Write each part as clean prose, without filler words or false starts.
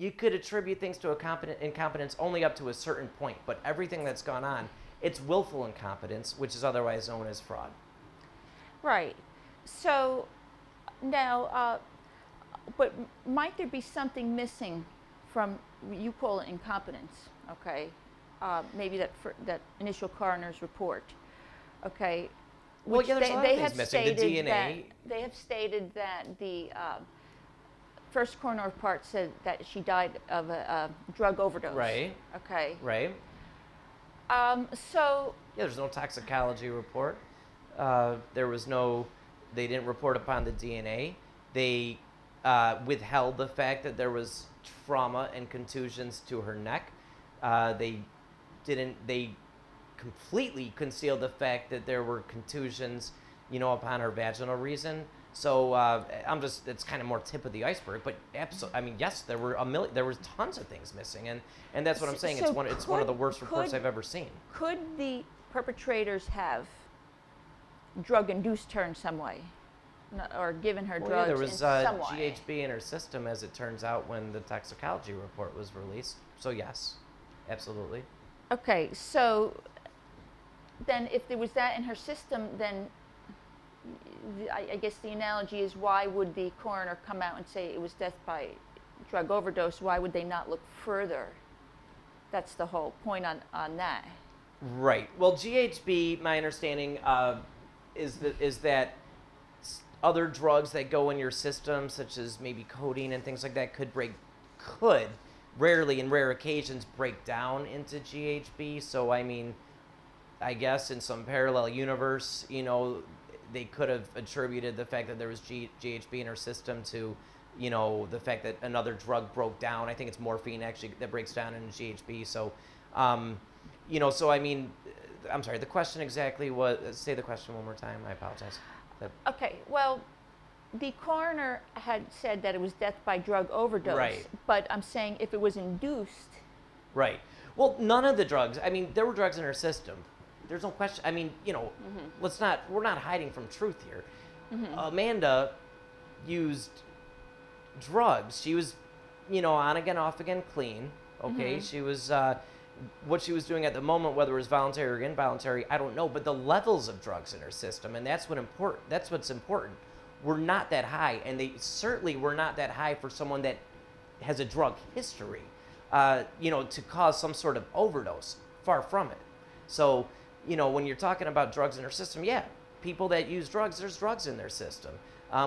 you could attribute things to incompetence only up to a certain point, but everything that's gone on, it's willful incompetence, which is otherwise known as fraud. Right. So now, but might there be something missing from, you call it incompetence, okay? Maybe that initial coroner's report, okay? Well, Which yeah, there's a lot of they things have missing. The stated DNA. they have stated that the first coroner report said that she died of a drug overdose. Right. Okay. Right. So. Yeah, there's no toxicology report. There was no, they didn't report upon the DNA. They withheld the fact that there was trauma and contusions to her neck. They completely concealed the fact that there were contusions, upon her vaginal region. So it's kind of more tip of the iceberg, but absolutely, I mean, yes, there was tons of things missing, and that's what I'm saying. So it's one of the worst reports I've ever seen. Could the perpetrators have drug-induced her in some way, or given her drugs there was in some way? GHB in her system, as it turns out, when the toxicology report was released. So yes, absolutely. Okay, so then if there was that in her system, then I guess the analogy is, why would the coroner come out and say it was death by drug overdose? Why would they not look further? That's the whole point on that. Right. Well, GHB, my understanding is that other drugs that go in your system, such as maybe codeine and things like that, could rarely, in rare occasions, break down into GHB. So, I mean, I guess in some parallel universe, they could have attributed the fact that there was GHB in her system to, the fact that another drug broke down. I think it's morphine, actually, that breaks down into GHB. So, so I mean, I'm sorry, the question exactly was, say the question one more time, I apologize. Okay, well, the coroner had said that it was death by drug overdose. Right. But I'm saying if it was induced. Right. Well, none of the drugs, I mean, there were drugs in her system. There's no question. I mean, we're not hiding from truth here. Mm-hmm. Amanda used drugs. She was, on again, off again, clean. Okay. Mm-hmm. She was, what she was doing at the moment, whether it was voluntary or involuntary, I don't know. But the levels of drugs in her system, and that's what's important, were not that high. And they certainly were not that high for someone that has a drug history, to cause some sort of overdose. Far from it. So, when you're talking about drugs in her system, yeah, people that use drugs, there's drugs in their system.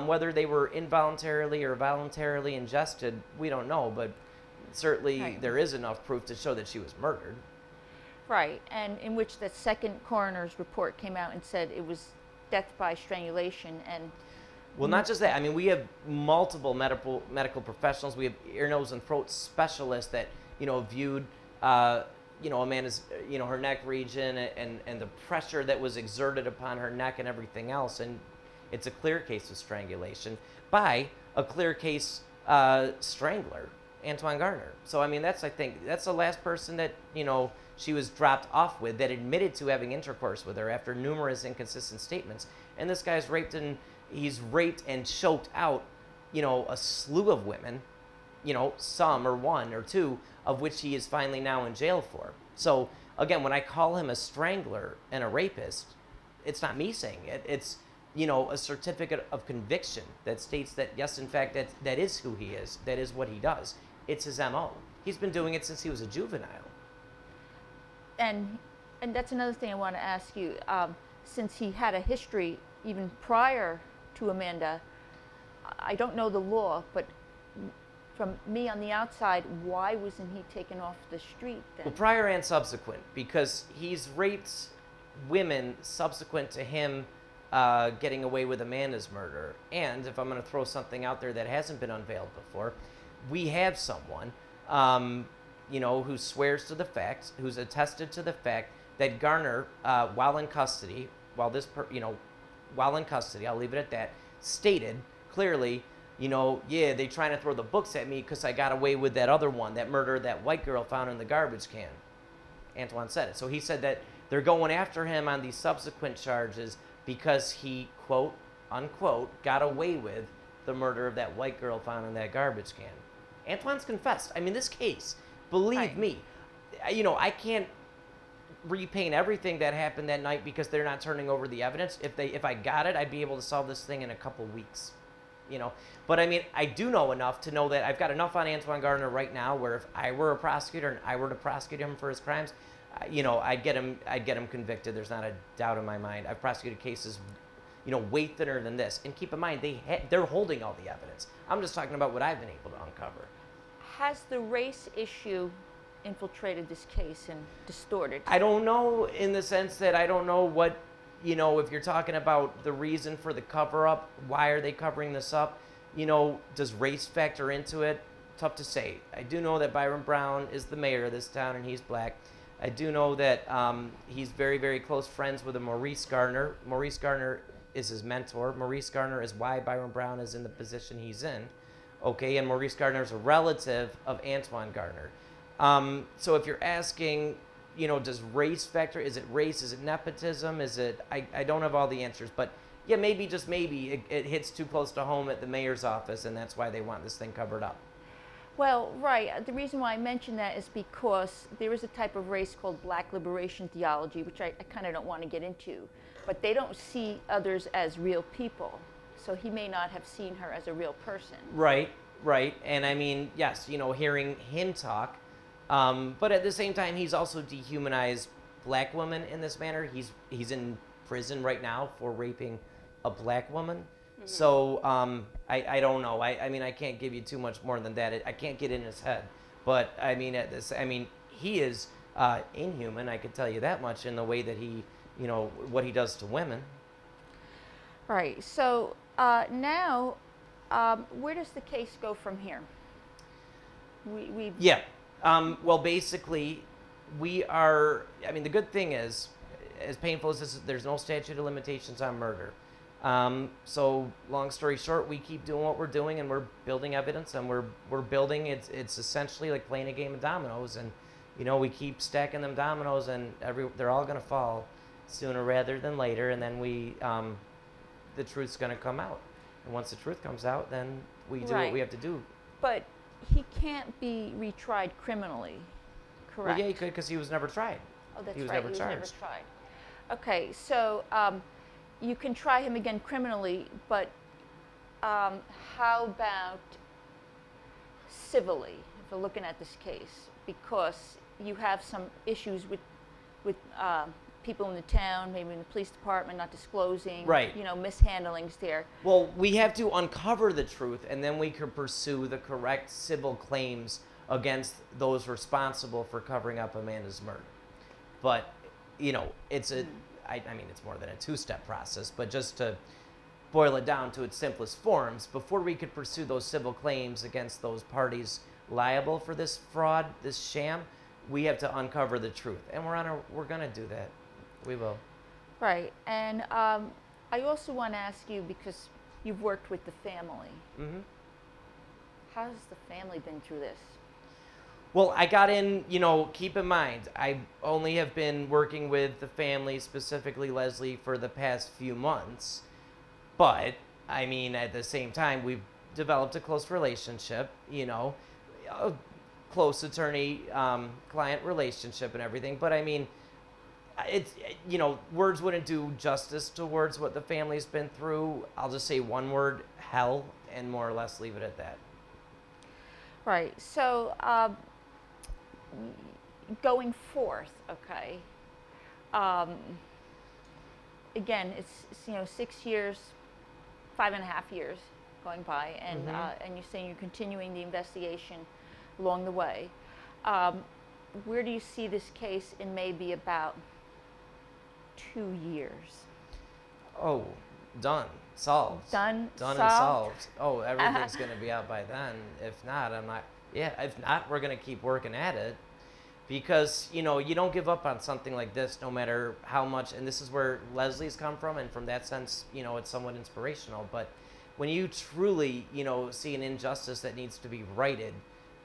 Whether they were involuntarily or voluntarily ingested, we don't know, but certainly there is enough proof to show that she was murdered. Right, and in which the second coroner's report came out and said it was death by strangulation. And well, not just that. I mean, we have multiple medical professionals. We have ear, nose, and throat specialists that, viewed Amanda's, her neck region and the pressure that was exerted upon her neck and everything else. And it's a clear case of strangulation by a clear case strangler, Antoine Garner. So, I mean, I think that's the last person that, she was dropped off with that admitted to having intercourse with her after numerous inconsistent statements. And this guy's he's raped and choked out, a slew of women, some or one or two, of which he is finally now in jail for. So, again, when I call him a strangler and a rapist, it's not me saying it. It's, a certificate of conviction that states that, yes, in fact, that is who he is. That is what he does. It's his MO. He's been doing it since he was a juvenile. And that's another thing I want to ask you. Since he had a history even prior to Amanda, I don't know the law, but from me on the outside, why wasn't he taken off the street then? Well, prior and subsequent, because he's raped women subsequent to him getting away with Amanda's murder. And if I'm going to throw something out there that hasn't been unveiled before, we have someone, who swears to the facts, who's attested to the fact that Garner, while in custody, I'll leave it at that, stated clearly, they trying to throw the books at me because I got away with that other one, that murder, that white girl found in the garbage can. Antoine said it. So he said that they're going after him on these subsequent charges because he, quote, unquote, got away with the murder of that white girl found in that garbage can. Antoine's confessed. I mean, this case, believe Right. me, I can't repaint everything that happened that night because they're not turning over the evidence. If I got it, I'd be able to solve this thing in a couple weeks. But I mean, I do know enough to know that I've got enough on Antoine Gardner right now where if I were a prosecutor and I were to prosecute him for his crimes, I'd get him convicted. There's not a doubt in my mind. I've prosecuted cases, way thinner than this. And keep in mind, they're holding all the evidence. I'm just talking about what I've been able to uncover. Has the race issue infiltrated this case and distorted? I don't know, in the sense that I don't know what, if you're talking about the reason for the cover-up, why are they covering this up? Does race factor into it? Tough to say. I do know that Byron Brown is the mayor of this town, and he's black. I do know that he's very, very close friends with a Maurice Gardner. Maurice Gardner is his mentor. Maurice Gardner is why Byron Brown is in the position he's in. Okay, and Maurice Gardner is a relative of Antoine Gardner. So if you're asking, does race factor? Is it race? Is it nepotism? Is it? I don't have all the answers, but yeah, maybe, just maybe, it hits too close to home at the mayor's office, and that's why they want this thing covered up. Well, right. The reason why I mention that is because there is a type of race called Black liberation theology, which I kind of don't want to get into. But they don't see others as real people. So he may not have seen her as a real person. Right. And I mean, yes, hearing him talk, but at the same time, he's also dehumanized black women in this manner. He's in prison right now for raping a black woman. Mm-hmm. So I don't know. I mean, I can't give you too much more than that. I can't get in his head. But I mean, he is inhuman. I could tell you that much in the way that he, what he does to women. Right. So now, where does the case go from here? Yeah. Well, basically, we are. I mean, the good thing is, as painful as this is, there's no statute of limitations on murder. So long story short, we keep doing what we're doing, and we're building evidence, and we're building. It's essentially like playing a game of dominoes, and we keep stacking them dominoes, and they're all gonna fall sooner rather than later, and then the truth's gonna come out. And once the truth comes out, then we do what we have to do. But he can't be retried criminally, correct? Well, yeah, he could, because he was never tried. Oh, that's he was right. never He was charged. never tried. Okay, so you can try him again criminally, but how about civilly, if we're looking at this case? Because you have some issues with people in the town, maybe in the police department, not disclosing, right. Mishandlings there. Well, we have to uncover the truth, and then we can pursue the correct civil claims against those responsible for covering up Amanda's murder. But, it's it's more than a two-step process, but just to boil it down to its simplest forms, before we could pursue those civil claims against those parties liable for this fraud, this sham, we have to uncover the truth. And we're going to do that. We will. Right. And I also want to ask you, because you've worked with the family. Mm-hmm. How has the family been through this? Well, I got in, keep in mind, I only have been working with the family, specifically Leslie, for the past few months. But, I mean, at the same time, we've developed a close relationship, a close attorney-client relationship and everything. But, I mean, it's, words wouldn't do justice towards what the family's been through. I'll just say one word, hell, and more or less leave it at that. Right. So, going forth, okay. Again, it's 6 years, 5.5 years going by, and and you're saying you're continuing the investigation along the way. Where do you see this case in maybe about 2 years? Oh, done, solved. Done and solved? solved. Oh, everything's going to be out by then. If not, if not, we're going to keep working at it, because, you don't give up on something like this, no matter how much, and this is where Leslie's come from, and from that sense, it's somewhat inspirational. But when you truly, see an injustice that needs to be righted,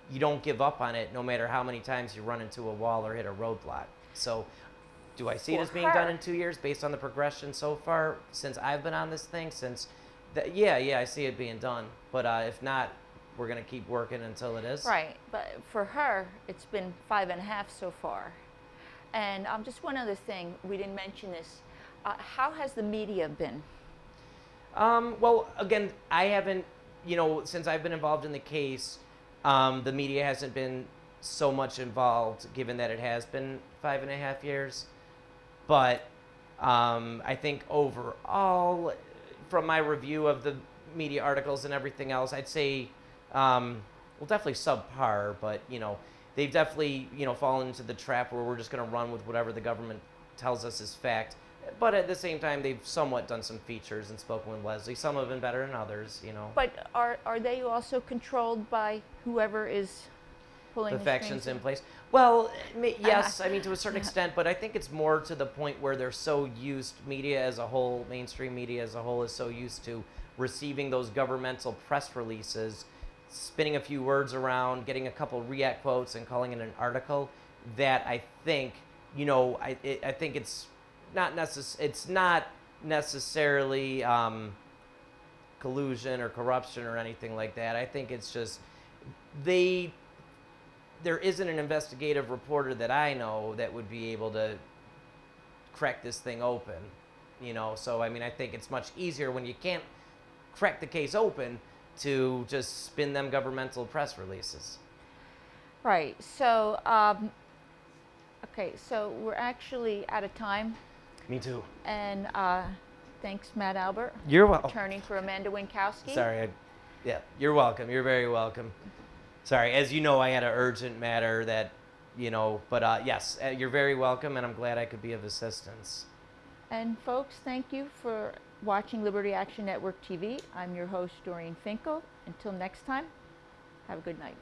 you don't give up on it, no matter how many times you run into a wall or hit a roadblock. So, do I see it as being done in 2 years based on the progression so far since I've been on this thing? Yeah, I see it being done. But if not, we're going to keep working until it is. Right, but for her, it's been 5.5 so far. And just one other thing, we didn't mention this. How has the media been? Well, again, I haven't, since I've been involved in the case, the media hasn't been so much involved, given that it has been 5.5 years. But I think overall, from my review of the media articles and everything else, I'd say, well, definitely subpar, but, they've definitely, fallen into the trap where we're just going to run with whatever the government tells us is fact. But at the same time, they've somewhat done some features and spoken with Leslie. Some have been better than others, But are they also controlled by whoever is pulling the the factions strings? in place? Well, yes, I mean, to a certain extent, but I think it's more to the point where they're so used, media as a whole, mainstream media as a whole is so used to receiving those governmental press releases, spinning a few words around, getting a couple react quotes and calling it an article, that I think, I think it's not necessarily collusion or corruption or anything like that. I think it's just there isn't an investigative reporter that I know that would be able to crack this thing open, So I mean, I think it's much easier when you can't crack the case open to just spin them governmental press releases. Right. So, okay. So we're actually out of time. Me too. And thanks, Matt Albert. You're welcome. Attorney for Amanda Winkowski. Sorry. Yeah, you're welcome. You're very welcome. Sorry. As you know, I had an urgent matter that, but yes, you're very welcome, and I'm glad I could be of assistance. And folks, thank you for watching Liberty Action Network TV. I'm your host, Doreen Finkel. Until next time, have a good night.